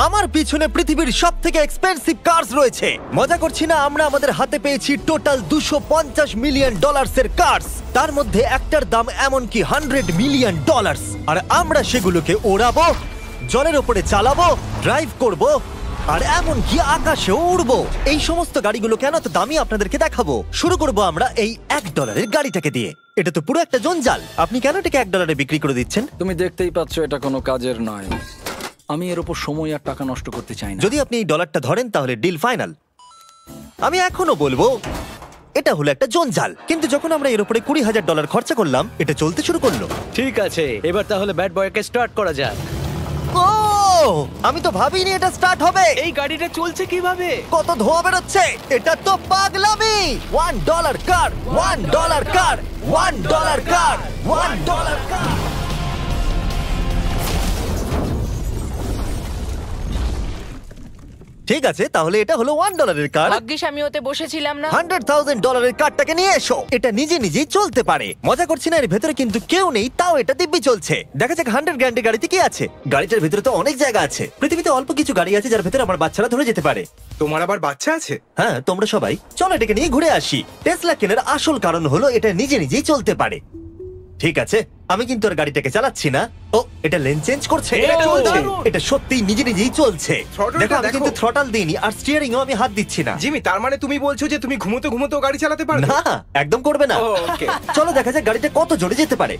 আমার পিছনে পৃথিবীর সবথেকে এক্সপেন্সিভ কার্স রয়েছে। মজা করছি না, আমরা আমাদের হাতে পেয়েছি টোটাল $250 মিলিয়ন এর কার্স। তার মধ্যে একটার দাম এমনকি $100 মিলিয়ন। আর আমরা সেগুলোকে ওড়াবো, জলের উপরে চালাবো, ড্রাইভ করব, আর এমনকি আকাশে উড়বো। এই সমস্ত গাড়িগুলো কেন তো দামি আপনাদেরকে দেখাবো। শুরু করব আমরা এই $1 গাড়িটাকে দিয়ে। এটা তো পুরো একটা জঞ্জাল। আপনি কেন এটাকে $1 বিক্রি করে দিচ্ছেন? তুমি দেখতেই পাচ্ছ এটা কোনো কাজের নয়। আমি এর উপর সময় আর টাকা নষ্ট করতে চাই না। যদি আপনি এই ডলারটা ধরেন তাহলে ডিল ফাইনাল। আমি এখনো বলবো এটা হলো একটা জঞ্জাল, কিন্তু যখন আমরা এর উপরে $20,000 খরচা করলাম, এটা চলতে শুরু করলো। ঠিক আছে, এবার তাহলে ব্যাড বয়কে স্টার্ট করা যাক। ও, আমি তো ভাবিনি এটা স্টার্ট হবে। এই গাড়িটা চলছে কিভাবে? কত ধোঁয়া বেরোচ্ছে, এটা তো পাগলামি। $1 কার, $1 কার, $1 কার, $1 কার। ঠিক আছে, তাহলে এটা হলো $1 কার। ভাগ্যিস আমি ওতে বসেছিলাম না। $100,000 কারটাকে নিয়ে এসো। এটা নিজে নিজেই চলতে পারে। মজা করছি না, এর ভেতরে কিন্তু কেউ নেই, তাও এটা দিব্যি চলছে। দেখা যাক 100 গ্র্যান্ডের গাড়িতে কি আছে। গাড়িটার ভেতরে তো অনেক জায়গা আছে। পৃথিবীতে অল্প কিছু গাড়ি আছে যার ভেতরে আমার বাচ্চারা ধরে যেতে পারে। তোমার আবার বাচ্চা আছে? হ্যাঁ, তোমরা সবাই চলো এটাকে নিয়ে ঘুরে আসি। টেসলা কেনার আসল কারণ হলো এটা নিজে নিজেই চলতে পারে। ঠিক আছে, আমি কিন্তু আর গাড়িটাকে চালাচ্ছি না। ও, এটা লেন চেঞ্জ করছে। এটা চলছে। এটা সত্যিই নিজে নিজেই চলছে। Throttle-টা দেখো, আমি দেখো। কিন্তু থ্রটাল দিইনি, আর স্টিয়ারিংও আমি হাত দিচ্ছি না। জিমি, তার মানে তুমি বলছো যে তুমি ঘুমোতে ঘুমোতেও গাড়ি চালাতে পারবে? না, একদম করবে না। ও, okay. চলো দেখা যাক গাড়িটা কত জোরে যেতে পারে।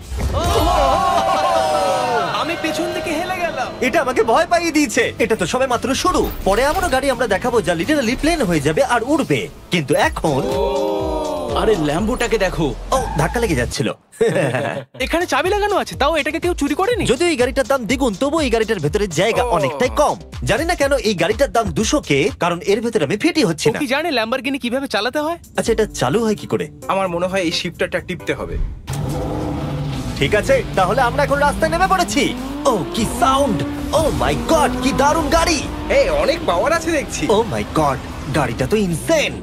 আমি পেছন থেকে হেলে গেলাম। এটা আমাকে ভয় পাইয়ে দিয়েছে। এটা তো সবে মাত্র শুরু। পরে এমনও গাড়ি আমরা দেখাবো যা লিটারালি প্লেন হয়ে যাবে আর উড়বে। কিন্তু এখন আরে ল্যাম্বোটাকে দেখো, ও, ধাক্কা লেগে যাচ্ছিল। এখানে চাবি লাগানো আছে, তাও এটাকে কেউ চুরি করেনি। যদিও এই গাড়িটার দাম দ্বিগুণ, তবু এই গাড়িটার ভেতরে জায়গা অনেকটাই কম। জানি না কেন এই গাড়িটার দাম 200K, কারণ এর ভেতরে আমি ফিটি হচ্ছে ও না। কি জানে ল্যাম্বরগিনি কিভাবে চালাতে হয়? আচ্ছা, এটা চালু হয় কি করে? আমার মনে হয় এই শিফটারটা টিপতে হবে। ঠিক আছে, তাহলে আমরা এখন রাস্তায় নেমে পড়েছি। ও, কি সাউন্ড! ও মাই গড, কি দারুণ গাড়ি! এই অনেক পাওয়ার আছে দেখছি। ও মাই গড, গাড়িটা তো ইনসেন।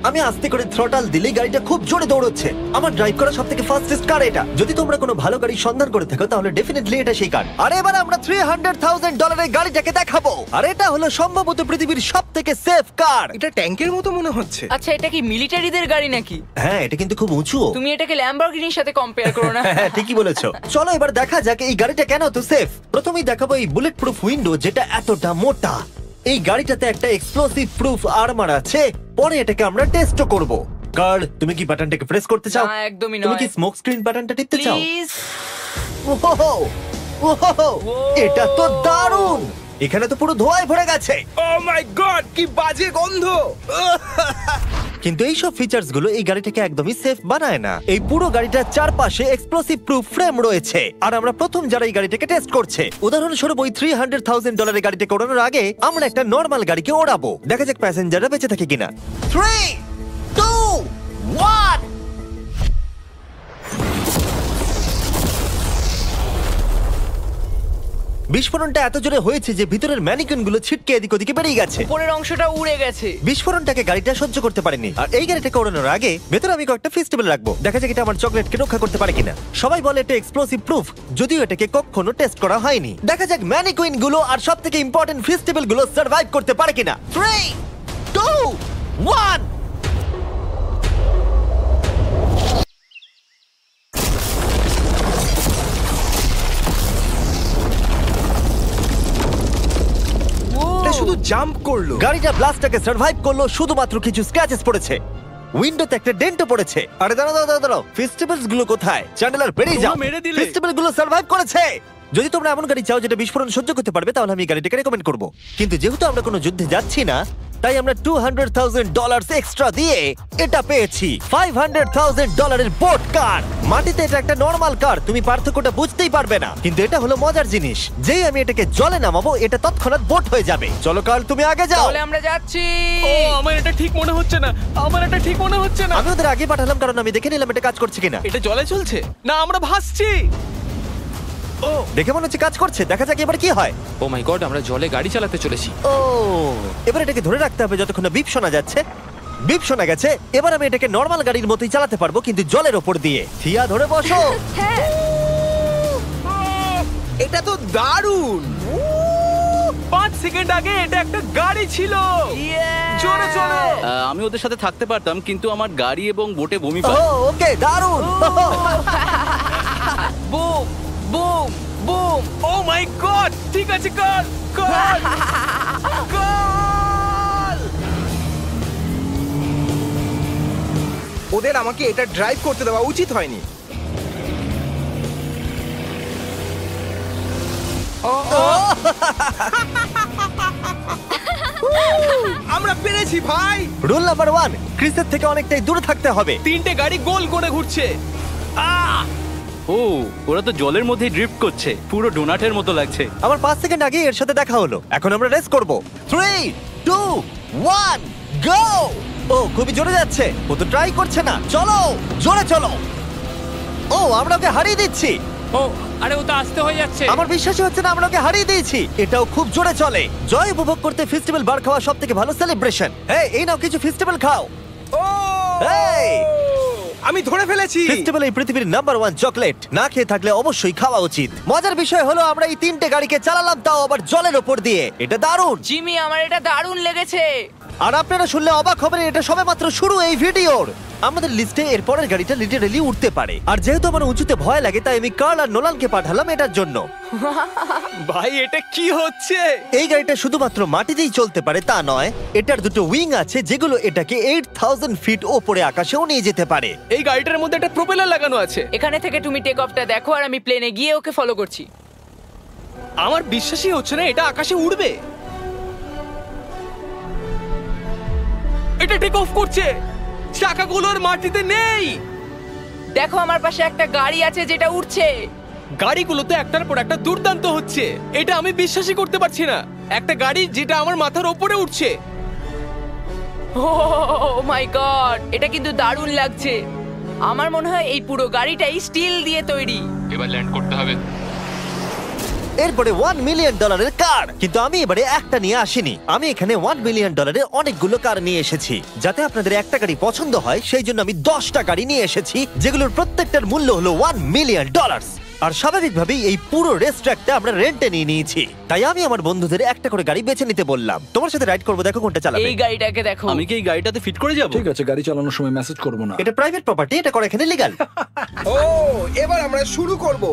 আমি আস্তে করে থ্রটাল দিলেই গাড়িটা খুব জোরে দৌড়চ্ছে। আমার ড্রাইভ করা সবথেকে ফাস্টেস্ট কার এটা। যদি তোমরা কোনো ভালো গাড়ি সন্ধান করে থাকো তাহলে ডেফিনেটলি এটা সেই কার। আর এবার আমরা $300,000 গাড়িটাকে দেখাবো। আর এটা হলো সম্ভবত পৃথিবীর সবথেকে সেফ কার। এটা ট্যাঙ্কের মতো মনে হচ্ছে। আচ্ছা, এটা কি মিলিটারিদের গাড়ি নাকি? হ্যাঁ, এটা কিন্তু খুব উঁচু। তুমি এটাকে ল্যাম্বরগিনির সাথে কম্পেয়ার করো না। হ্যাঁ, ঠিকই বলেছো। চলো এবার দেখা যাক এই গাড়িটা কেন তো সেফ। প্রথমেই দেখাবো এই বুলেট প্রুফ উইন্ডো, যেটা এতটা মোটা। এই গাড়িটাতে একটা এক্সপ্লোসিভ প্রুফ আর্মার আছে। পরে এটাকে আমরা টেস্ট করব। কার্ল, তুমি কি বাটনটাকে প্রেস করতে চাও? না, একদমই তুমি নয়। কি স্মোক স্ক্রিন বাটনটা টিপতে চাও? প্লিজ। ওহো, ওহো, এটা তো দারুণ। এখানে তো পুরো ধোঁয়ায় ভরে গেছে। ও মাই গড, কি বাজে গন্ধ! কিন্তু এই সব ফিচার্স গুলো এই গাড়িটাকে একদমই সেফ বানায় না। এই পুরো গাড়িটার চারপাশে এক্সপ্লোসিভ প্রুফ ফ্রেম রয়েছে। আর আমরা প্রথম যারা এই গাড়িটাকে টেস্ট করছে, উদাহরণস্বরূপ ওই $300,000 গাড়িটাকে ওড়ানোর আগে আমরা একটা নর্মাল গাড়িকে ওড়াবো। দেখা যাক প্যাসেঞ্জাররা বেঁচে থাকে কিনা। 3, 2, 1। বিস্ফোরণটা এত জোরে হয়েছে যে ভিতরের ম্যানিকুইন গুলো ছিটকে এদিক ওদিকে বেরিয়ে গেছে। উপরের অংশটা উড়ে গেছে। বিস্ফোরণটাকে গাড়িটা সহ্য করতে পারেনি। আর এই গাড়িটাকে ওড়ানোর আগে ভেতরে আমি কয়েকটা ফেস্টিভ্যাল রাখবো। দেখা যাক এটা আমার চকলেটকে রক্ষা করতে পারে কিনা। সবাই বলে এটা এক্সপ্লোসিভ প্রুফ, যদিও এটাকে কখনো টেস্ট করা হয়নি। দেখা যাক ম্যানিকুইন গুলো আর সবথেকে ইম্পর্টেন্ট ফেস্টিভ্যাল গুলো সার্ভাইভ করতে পারে কিনা। 3, 2, 1। এটা শুধু জাম্প করলো। গাড়িটা ব্লাস্টটাকে সার্ভাইভ করলো, শুধুমাত্র কিছু স্ক্র্যাচেস পড়েছে। উইন্ডোতে একটা ডেন্টও পড়েছে। আরে দাঁড়াও, ফেস্টিভ্যালস গুলো কোথায়? চ্যান্ডেলার বেরিয়ে যাও। তোমরা মেরে দিলে। ফেস্টিভ্যাল গুলো সার্ভাইভ করেছে। যদি তোমরা এমন গাড়ি চাও যেটা বিস্ফোরণ সহ্য করতে পারবে, তাহলে আমি এই গাড়িটাকে রেকমেন্ড করব। কিন্তু যেহেতু আমরা কোনো যুদ্ধে যাচ্ছি না, তাই আমরা $200,000 এক্সট্রা দিয়ে এটা পেয়েছি। $500,000 বোট কার। মাটিতে এটা একটা নরমাল কার, তুমি পার্থক্যটা বুঝতেই পারবে না। কিন্তু এটা হলো মজার জিনিস, যেই আমি এটাকে জলে নামাবো এটা তৎক্ষণাৎ বোট হয়ে যাবে। চলো কার্ল, তুমি আগে যাও। তাহলে আমরা যাচ্ছি। ও, আমার এটা ঠিক মনে হচ্ছে না, আমার এটা ঠিক মনে হচ্ছে না। আমি ওদের আগে পাঠালাম কারণ আমি দেখে নিলাম এটা কাজ করছে কিনা। এটা জলে চলছে না, আমরা ভাসছি। ও, দেখে মনে হচ্ছে কাজ করছে। দেখা যাক এবার কি হয়। ও মাই গড, আমরা জলে গাড়ি চালাতে চলেছি। ও, এবার এটাকে ধরে রাখতে হবে যতক্ষণ না বিপ শোনা যাচ্ছে। বিপ শোনা গেছে। এবার আমি এটাকে নরমাল গাড়ির মতোই চালাতে পারবো, কিন্তু জলের ওপর দিয়ে। থিয়া, ধরে বসো। হ্যাঁ। এটা তো দারুণ। 5 সেকেন্ড আগে এটা একটা গাড়ি ছিল। জোরে চলো। আমি ওদের সাথে থাকতে পারতাম, কিন্তু আমার গাড়ি এবং বোটে বমি ও পায়। ওকে দারুণ বুম বুম বুম। ও মাই গড, ঠিক আছে, কর কর কর। ওদের আমাকে এটা ড্রাইভ করতে দেওয়া উচিত হয়নি। আমরা পেরেছি ভাই। রুল নাম্বার 1, ক্রিসের থেকে অনেকটাই দূরে থাকতে হবে। 3টে গাড়ি গোল করে ঘুরছে। ও, ওরা তো জলের মধ্যে ড্রিফট করছে, পুরো ডোনাটের মতো লাগছে। আমার 5 সেকেন্ড আগে এর সাথে দেখা হলো। এখন আমরা রেস করব। 3 2 1 গো। ও খুবই জোরে যাচ্ছে। ও তো ট্রাই করছে না। চলো জোরে চলো। ও আমরা ওকে হারিয়ে দিচ্ছি। ও আরে ও তো আসতে হয়ে যাচ্ছে। আমার বিশ্বাসই হচ্ছে না আমরা ওকে হারিয়ে দিয়েছি। এটাও খুব জোরে চলে। জয় উপভোগ করতে ফেস্টিভ্যাল বার খাওয়া সব থেকে ভালো সেলিব্রেশন। এই নাও কিছু ফেস্টিভ্যাল খাও। ও এই আমি ধরে ফেলেছি। ফেস্টিভ্যাল এই পৃথিবীর নাম্বার 1 চকলেট। না খেয়ে থাকলে অবশ্যই খাওয়া উচিত। মজার বিষয় হলো আমরা এই 3টে গাড়িকে চালালাম, তাও আবার জলের ওপর দিয়ে। এটা দারুণ। জিমি, আমার এটা দারুণ লেগেছে। আর আপনারা শুনলে অবাক হবেন, এটা সবেমাত্র শুরু এই ভিডিওর। আমাদের লিস্টে এর পরের গাড়িটা লিটারালি উঠতে পারে। আর যেহেতু আমার উঁচুতে ভয় লাগে, তাই আমি কার্ল আর নোলানকে পাঠালাম এটার জন্য। ভাই এটা কি হচ্ছে? এই গাড়িটা শুধুমাত্র মাটিতেই চলতে পারে তা নয়, এটার দুটো উইং আছে যেগুলো এটাকে 8000 ফিট ওপরে আকাশেও নিয়ে যেতে পারে। এই গাড়িটার মধ্যে একটা প্রপেলার লাগানো আছে। এখানে থেকে তুমি টেক অফটা দেখো আর আমি প্লেনে গিয়ে ওকে ফলো করছি। আমার বিশ্বাসই হচ্ছে না এটা আকাশে উড়বে। এটা টেক অফ করছে। চাকাগুলোর মাটিতে নেই। দেখো আমার পাশে একটা গাড়ি আছে যেটা উঠছে। গাড়িগুলোতে একটার পর একটা দুর্দান্ত হচ্ছে। এটা আমি বিশ্বাসই করতে পারছি না। একটা গাড়ি যেটা আমার মাথার ওপরে উঠছে। ও মাই গড, এটা কিন্তু দারুণ লাগছে। আমার মনে হয় এই পুরো গাড়িটাই স্টিল দিয়ে তৈরি। এবার ল্যান্ড করতে হবে। এরপরে $1 মিলিয়ন কার। কিন্তু আমি এবারে একটা নিয়ে আসিনি। আমি এখানে $1 মিলিয়ন অনেকগুলো কার নিয়ে এসেছি। যাতে আপনাদের একটা গাড়ি পছন্দ হয় সেই জন্য আমি 10টা গাড়ি নিয়ে এসেছি, যেগুলোর প্রত্যেকটার মূল্য হলো $1 মিলিয়ন। আর স্বাভাবিকভাবেই এই পুরো রেস ট্র্যাকটা আমরা রেন্টে নিয়ে নিয়েছি। তাই আমি আমার বন্ধুদের একটা করে গাড়ি বেছে নিতে বললাম। তোমার সাথে রাইড করবো, দেখো কোনটা চালাবে। এই গাড়িটাকে দেখো। আমি কি এই গাড়িটাতে ফিট করে যাব? ঠিক আছে, গাড়ি চালানোর সময় মেসেজ করবো না। এটা প্রাইভেট প্রপার্টি, এটা করা এখানে লিগ্যাল। ও এবার আমরা শুরু করব।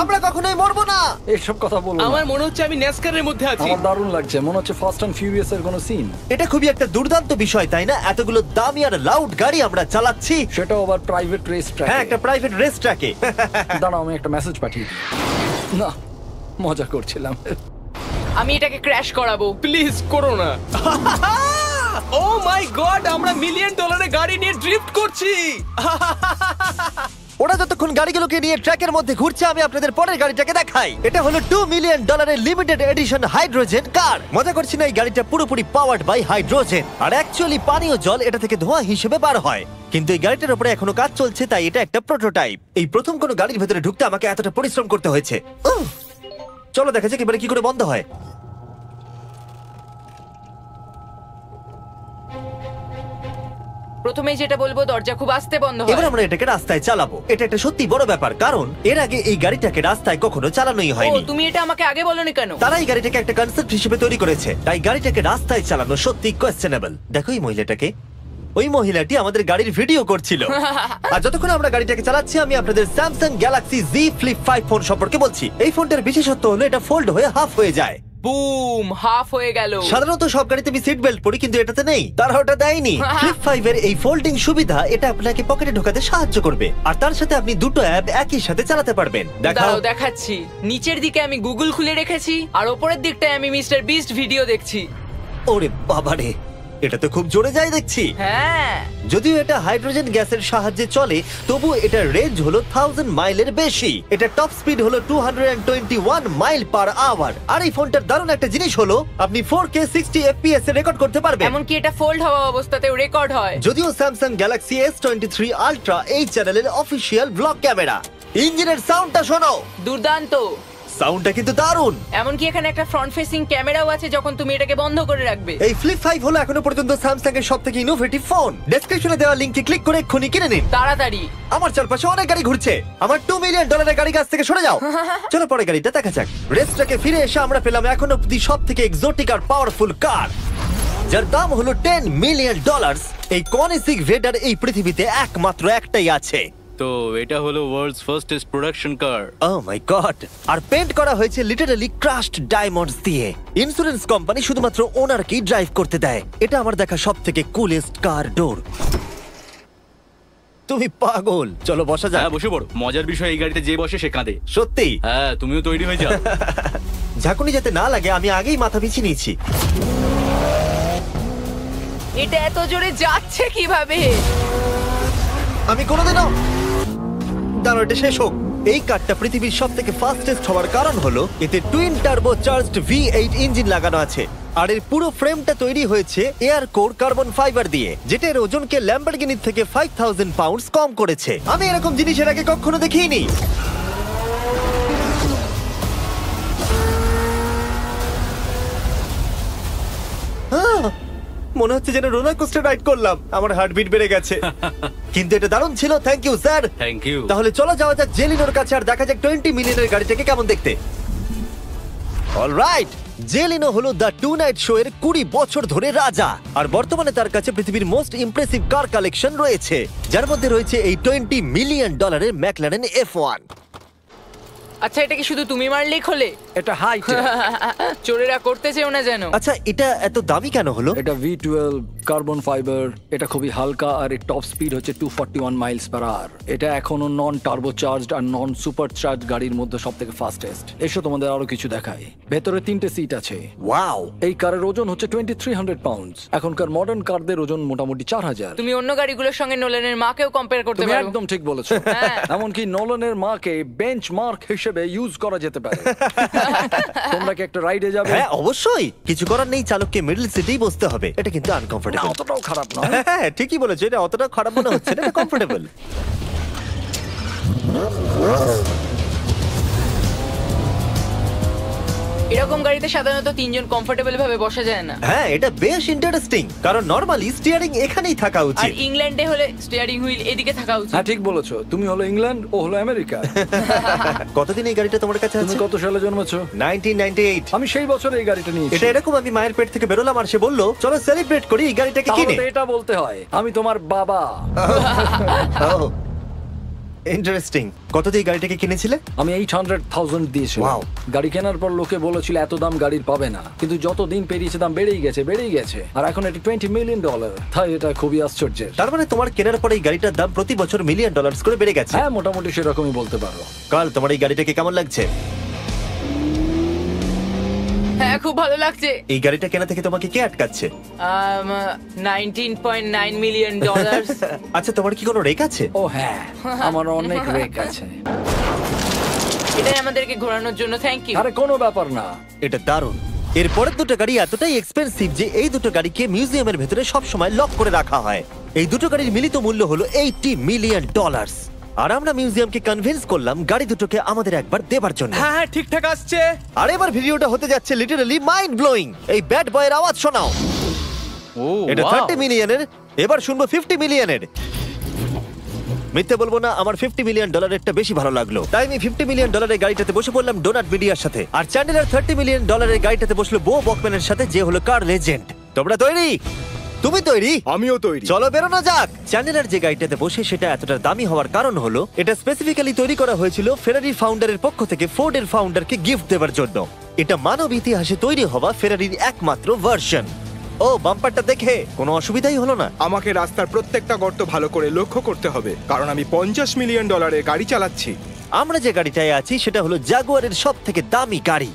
আমরা কখনোই মরবো না। এইসব কথা বলবো না। আমার মনে হচ্ছে আমি ন্যাসকারের মধ্যে আছি। আমার দারুণ লাগছে, মনে হচ্ছে ফাস্ট অ্যান্ড ফিউরিয়াস এর কোনো সিন। এটা খুবই একটা দুর্দান্ত বিষয়, তাই না? এতগুলো দামি আর লাউড গাড়ি আমরা চালাচ্ছি। সেটাও আবার প্রাইভেট রেস ট্র্যাক। হ্যাঁ, একটা প্রাইভেট রেস ট্র্যাকে। দাঁড়াও, আমি একটা মেসেজ পাঠিয়ে দিই। না, মজা করছিলাম। আমি এটাকে ক্র্যাশ করাবো। প্লিজ করো না। ও মাই গড, আমরা $1 মিলিয়ন গাড়ি নিয়ে ড্রিফট করছি। ওরা যতক্ষণ গাড়িগুলোকে নিয়ে ট্র্যাকের মধ্যে ঘুরছে, আমি আপনাদের পরের গাড়িটাকে দেখাই। এটা হলো $2 million limited edition hydrogen car. মজা করছি না, এই গাড়িটা পুরোপুরি পাওয়ার্ড বাই হাইড্রোজেন। আর অ্যাকচুয়ালি পানীয় জল এটা থেকে ধোঁয়া হিসেবে বার হয়। কিন্তু এই গাড়িটার উপরে এখনো কাজ চলছে, তাই এটা একটা প্রোটোটাইপ। এই প্রথম কোনো গাড়ির ভেতরে ঢুকতে আমাকে এতটা পরিশ্রম করতে হয়েছে। চলো দেখা যাক এবারে কি করে বন্ধ হয়। প্রথমে যেটা বলবো, দরজা খুব আস্তে বন্ধ হয়। এবার আমরা এটাকে রাস্তায় চালাবো। এটা একটা সত্যি বড় ব্যাপার, কারণ এর আগে এই গাড়িটাকে রাস্তায় কখনো চালানোই ও, হয়নি। তুমি এটা আমাকে আগে বলনি কেন? তারা এই গাড়িটাকে একটা কনসেপ্ট হিসেবে তৈরি করেছে, তাই গাড়িটাকে রাস্তায় চালানো সত্যি কোয়েশ্চেনেবল। দেখো এই মহিলাটাকে। ওই মহিলাটি আমাদের গাড়ির ভিডিও করছিল। আর যতক্ষণ আমরা গাড়িটাকে চালাচ্ছি, আমি আপনাদের Samsung Galaxy Z Flip 5 phone সম্পর্কে বলছি। এই ফোনটার বিশেষত্ব হলো এটা ফোল্ড হয়ে হাফ হয়ে যায়। বুম, হাফ হয়ে গেল। সাধারণত সব গাড়িতে আমি সিট বেল্ট পরি, কিন্তু এটাতে নেই। তারা ওটা দেয়নি। ফ্লিপ 5 এর এই ফোল্ডিং সুবিধা এটা আপনাকে পকেটে ঢোকাতে সাহায্য করবে। আর তার সাথে আপনি দুটো অ্যাপ একই সাথে চালাতে পারবেন। দেখাও। দাঁড়াও, দেখাচ্ছি। নিচের দিকে আমি গুগল খুলে রেখেছি, আর ওপরের দিকটায় আমি মিস্টার বিস্ট ভিডিও দেখছি। ওরে বাবারে, এটা তো খুব জোরে যায় দেখছি। হ্যাঁ, যদিও এটা হাইড্রোজেন গ্যাসের সাহায্যে চলে, তবু এটার রেঞ্জ হলো 1000 মাইলের বেশি। এটা টপ স্পিড হলো 221 মাইল পার আওয়ার। আর এই ফোনটার দারুণ একটা জিনিস হলো আপনি 4K 60 FPS এ রেকর্ড করতে পারবেন। এমনকি এটা ফোল্ড হওয়া অবস্থাতেও রেকর্ড হয়। যদিও স্যামসাং গ্যালাক্সি S23 আলট্রা এই চ্যানেলের অফিসিয়াল ব্লগ ক্যামেরা। ইঞ্জিনের সাউন্ডটা শোনো। দুর্দান্ত। সাউন্ডটা কিন্তু দারুণ। এমনকি এখানে একটা ফ্রন্ট ফেসিং ক্যামেরাও আছে যখন তুমি এটাকে বন্ধ করে রাখবে। এই ফ্লিপ 5 হলো এখনো পর্যন্ত স্যামসাং এর সবথেকে ইনোভেটিভ ফোন। ডেসক্রিপশনে দেওয়া লিংকে ক্লিক করে এক্ষুনি কিনে নিন। তাড়াতাড়ি। আমার চারপাশে অনেক গাড়ি ঘুরছে। আমার $2 মিলিয়ন গাড়ি কাছ থেকে সরে যাও। চলো পরে গাড়িটা দেখা যাক। রেসটাকে ফিরে এসে আমরা পেলাম এখন অব্দি সবথেকে এক্সোটিক আর পাওয়ারফুল কার, যার দাম হলো $10 মিলিয়ন। এই কনিসিক ভেডার এই পৃথিবীতে একমাত্র একটাই আছে। তো এটা হলো world's fastest production car. Oh my God! আর পেন্ট করা হয়েছে লিটারালি ক্রাশড ডায়মন্ডস দিয়ে। ইন্স্যুরেন্স কোম্পানি শুধুমাত্র ওনারকেই ড্রাইভ করতে দেয়। এটা আমার দেখা সবথেকে কুলেস্ট কার ডোর। তুমি পাগল। চলো বসা যাক। হ্যাঁ বসে পড়ো। মজার বিষয় এই গাড়িতে যে বসে সে কাঁদে। সত্যি হ্যাঁ তুমিও তৈরি হয়ে যাও। ঝাঁকুনি যাতে না লাগে আমি আগেই মাথা পিছিয়ে নিয়েছি। এটা এত জোরে যাচ্ছে কিভাবে? আমি কোনোদিনও দাঁড়ো, এটা শেষ হোক। এই কারটা পৃথিবীর সব থেকে ফাস্টেস্ট হওয়ার কারণ হলো এতে twin turbo charged V8 engine লাগানো আছে। আর এর পুরো ফ্রেমটা তৈরি হয়েছে এয়ার কোর কার্বন ফাইবার দিয়ে, যেটা এর ওজনকে ল্যাম্বরগিনির থেকে 5000 পাউন্ডস কম করেছে। আমি এরকম জিনিসের আগে কখনো দেখিনি। মনে হচ্ছে যেন রোলার কোস্টার রাইড করলাম। আমার হার্টবিট বেড়ে গেছে। কিন্তু এটা দারুণ ছিল। Thank you sir. Thank you. তাহলে চলো যাওয়া যাক জেলিনোর কাছে আর দেখা যাক 20 মিলিয়নের গাড়িটাকে কেমন দেখতে। অলরাইট, জেলিনো হলো দ্য টু নাইট শো এর 20 বছর ধরে রাজা। আর বর্তমানে তার কাছে পৃথিবীর মোস্ট ইমপ্রেসিভ কার কালেকশন রয়েছে, যার মধ্যে রয়েছে এই $20 মিলিয়ন ম্যাকলারেন F1। আচ্ছা, এটা কি শুধু তুমি মারলেই খোলে? এটা হাইট। চোরেরা করতে চেও না যেন। আচ্ছা, এটা এত দামি কেন হলো? এটা V12 কার্বন ফাইবার। এটা খুবই হালকা আর এর টপ স্পিড হচ্ছে 241 মাইলস পার আওয়ার। এটা এখনো নন টার্বো চার্জড আর নন সুপার চার্জ গাড়ির মধ্যে সবথেকে ফাস্টেস্ট। এসো তোমাদের আরো কিছু দেখাই। ভেতরে 3টে সিট আছে। ওয়াও! এই কারের ওজন হচ্ছে 2300 পাউন্ডস। এখনকার মডার্ন কারদের ওজন মোটামুটি 4000। তুমি অন্য গাড়িগুলোর সঙ্গে নোলানের মাকেও কম্পেয়ার করতে তুমি পারো। একদম ঠিক বলেছো। এমনকি নোলানের মাকে বেঞ্চমার্ক হিসেবে ইউজ করা যেতে পারে। তোমরা কি একটা রাইডে যাবে? হ্যাঁ অবশ্যই। কিছু করার নেই, চালককে মিডল সিটেই বসতে হবে। এটা কিন্তু না, আনকমফোর্টেবল। অতটাও খারাপ নয়। হ্যাঁ ঠিকই বলেছো, এটা অতটা খারাপ মনে হচ্ছে না, এটা কমফোর্টেবল। এরকম গাড়িতে সাধারণত 3 জন কমফোর্টেবল ভাবে বসা যায় না। হ্যাঁ এটা বেশ ইন্টারেস্টিং, কারণ নরমালি স্টিয়ারিং এখানেই থাকা আর উচিত। ইংল্যান্ডে হলে স্টিয়ারিং হুইল এদিকে থাকা উচিত। হ্যাঁ ঠিক বলেছো। তুমি হলো ইংল্যান্ড, ও হলো আমেরিকা। কতদিন এই গাড়িটা তোমার কাছে তুমি আছে? কত সালে জন্মেছো? 1998। আমি সেই বছর এই গাড়িটা নিয়েছি। এটা এরকম, আমি মায়ের পেট থেকে বেরোলাম আর সে বললো চলো সেলিব্রেট করি এই গাড়িটাকে তাহলে কিনে। তো এটা বলতে হয় আমি তোমার বাবা। ইন্টারেস্টিং। কত দিয়ে এই গাড়িটাকে কিনেছিলে? আমি 800,000 দিয়েছি। Wow. গাড়ি কেনার পর লোকে বলেছিল এত দাম গাড়ির পাবে না, কিন্তু যত দিন পেরিয়েছে দাম বেড়েই গেছে। আর এখন এটা $20 মিলিয়ন। তাই এটা খুবই আশ্চর্যের। তার মানে তোমার কেনার পরে এই গাড়িটার দাম প্রতি বছর $1 মিলিয়ন করে বেড়ে গেছে। হ্যাঁ মোটামুটি সেরকমই বলতে পারো। কাল তোমার এই গাড়িটাকে কেমন লাগছে? হ্যাঁ খুব ভালো লাগছে। এই গাড়িটা কেনা থেকে তোমাকে কে আটকাচ্ছে? $19.9 মিলিয়ন। আচ্ছা তোমার কি কোনো রেক আছে? ও হ্যাঁ, আমার অনেক রেক আছে। এটাই আমাদেরকে ঘোরানোর জন্য থ্যাংক ইউ। আরে কোনো ব্যাপার না। এটা দারুণ। এর পরের দুটো গাড়ি এতটাই এক্সপেন্সিভ যে এই দুটো গাড়িকে মিউজিয়ামের ভেতরে সব সময় লক করে রাখা হয়। এই দুটো গাড়ির মিলিত মূল্য হলো $80 মিলিয়ন। আর আমরা মিউজিয়ামকে কনভিন্স করলাম গাড়ি দুটোকে আমাদের একবার দেবার জন্য। হ্যাঁ ঠিকঠাক আসছে। আর এবার ভিডিওটা হতে যাচ্ছে লিটারালি মাইন্ড ব্লোয়িং। এই ব্যাড বয়ের আওয়াজ শোনাও। ও এটা 30 মিলিয়নের, এবার শুনবো 50 মিলিয়নের। মিথ্যে বলবো না, আমার $50 মিলিয়নেরটা বেশি ভালো লাগলো। তাই আমি $50 মিলিয়নের গাড়িটাতে বসে পড়লাম ডোনাট মিডিয়ার সাথে, আর চ্যান্ডেলার $30 মিলিয়নের গাড়িটাতে বসলো বো বকম্যানের সাথে, যে হলো কার লেজেন্ড। তোমরা তৈরি? তুমি তৈরি? আমিও তৈরি। চলো বেরোনো যাক। চ্যান্ডেলার যে গাড়িটাতে বসে সেটা এতটা দামি হওয়ার কারণ হলো এটা স্পেসিফিক্যালি তৈরি করা হয়েছিল ফেরারির ফাউন্ডারের পক্ষ থেকে ফোর্ডের ফাউন্ডারকে গিফট দেওয়ার জন্য। এটা মানব ইতিহাসে তৈরি হওয়া ফেরারির একমাত্র ভার্সন। ও বাম্পারটা দেখে কোনো অসুবিধাই হলো না। আমাকে রাস্তার প্রত্যেকটা গর্ত ভালো করে লক্ষ্য করতে হবে, কারণ আমি $50 মিলিয়ন গাড়ি চালাচ্ছি। আমরা যে গাড়িটায় আছি সেটা হলো জাগুয়ারের সব থেকে দামি গাড়ি।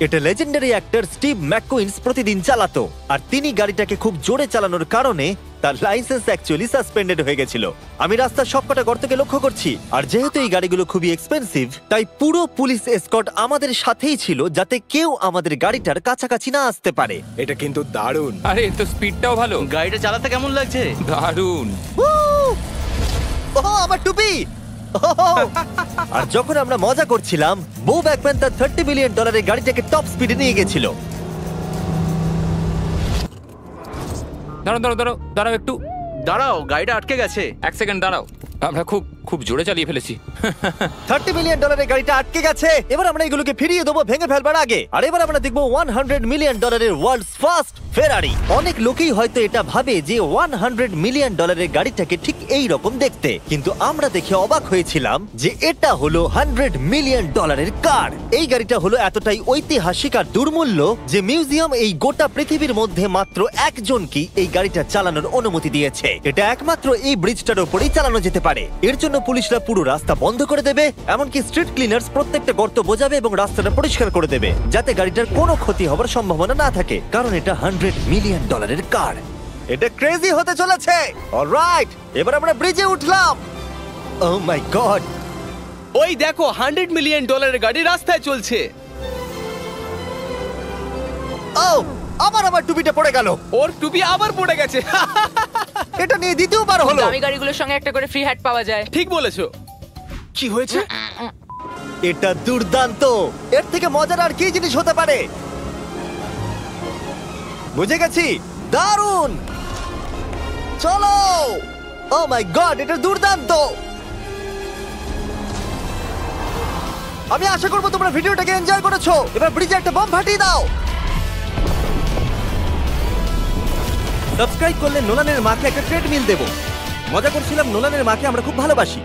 এটা লেজেন্ডারি অ্যাক্টর স্টিভ ম্যাককুইন্স প্রতিদিন চালাতো, আর তিনি গাড়িটাকে খুব জোরে চালানোর কারণে তার লাইসেন্স অ্যাকচুয়ালি সাসপেন্ডেড হয়ে গেছিল। আমি রাস্তার সবকটা গর্তকে লক্ষ্য করছি, আর যেহেতু এই গাড়িগুলো খুবই এক্সপেন্সিভ তাই পুরো পুলিশ এসকর্ট আমাদের সাথেই ছিল, যাতে কেউ আমাদের গাড়িটার কাছাকাছি না আসতে পারে। এটা কিন্তু দারুণ। আরে এর তো স্পিডটাও ভালো। গাড়িটা চালাতে কেমন লাগছে? দারুণ। ও আমার টুপি! আর যখন আমরা মজা করছিলাম, বো ব্যাকম্যান তার $30 বিলিয়ন গাড়িটাকে টপ স্পিডে নিয়ে গেছিল। দাঁড়াও দাঁড়াও দাঁড়াও দাঁড়াও একটু, দাঁড়াও, গাড়িটা আটকে গেছে। এক সেকেন্ড দাঁড়াও। আমরা খুব খুব জোরে চালিয়ে ফেলেছি। $30 বিলিয়ন গাড়িটা আটকে গেছে। এবার আমরা এগুলোকে ফিরিয়ে দেবো ভেঙে ফেলবার আগে। আর এবার আমরা দেখবো $100 মিলিয়ন ওয়ার্ল্ডস ফার্স্ট ফেরারি। অনেক লোকেই হয়তো এটা ভাবে যে $100 মিলিয়ন গাড়িটাকে ঠিক এই রকম দেখতে, কিন্তু আমরা দেখে অবাক হয়েছিলাম যে এটা হলো $100 মিলিয়ন কার। এই গাড়িটা হলো এতটাই ঐতিহাসিক আর দুর্মূল্য যে মিউজিয়াম এই গোটা পৃথিবীর মধ্যে মাত্র একজনকেই এই গাড়িটা চালানোর অনুমতি দিয়েছে। এটা একমাত্র এই ব্রিজটার উপরেই চালানো যেতে পারে। এর জন্য পুলিশরা পুরো রাস্তা বন্ধ করে দেবে, এমনকি স্ট্রিট ক্লিনার্স প্রত্যেকটা গর্ত বোঝাবে এবং রাস্তাটা পরিষ্কার করে দেবে, যাতে গাড়িটার কোনো ক্ষতি হবার সম্ভাবনা না থাকে, কারণ এটা $100 মিলিয়ন কার। এটা ক্রেজি হতে চলেছে। অলরাইট, এবার আমরা ব্রিজে উঠলাম। ও মাই গড, ওই দেখো $100 মিলিয়ন গাড়ি রাস্তায় চলছে। ও আবার আমার টুপিটা পড়ে গেল। ওর টুপি আবার পড়ে গেছে। এটা নিয়ে দ্বিতীয়বার হলো। দামি গাড়িগুলোর সঙ্গে একটা করে ফ্রি হ্যাট পাওয়া যায়। ঠিক বলেছো। কি হয়েছে? এটা দুর্দান্ত। এর থেকে মজার আর কি জিনিস হতে পারে? বুঝে গেছি, দারুণ। চলো। ও মাই গড, এটা দুর্দান্ত। আমি আশা করবো তোমরা ভিডিওটাকে এনজয় করেছো। এবার ব্রিজে একটা বম ফাটিয়ে দাও। সাবস্ক্রাইব করলে নোলানের মাকে একটা ট্রেডমিল দেবো। মজা করছিলাম, নোলানের মাকে আমরা খুব ভালোবাসি।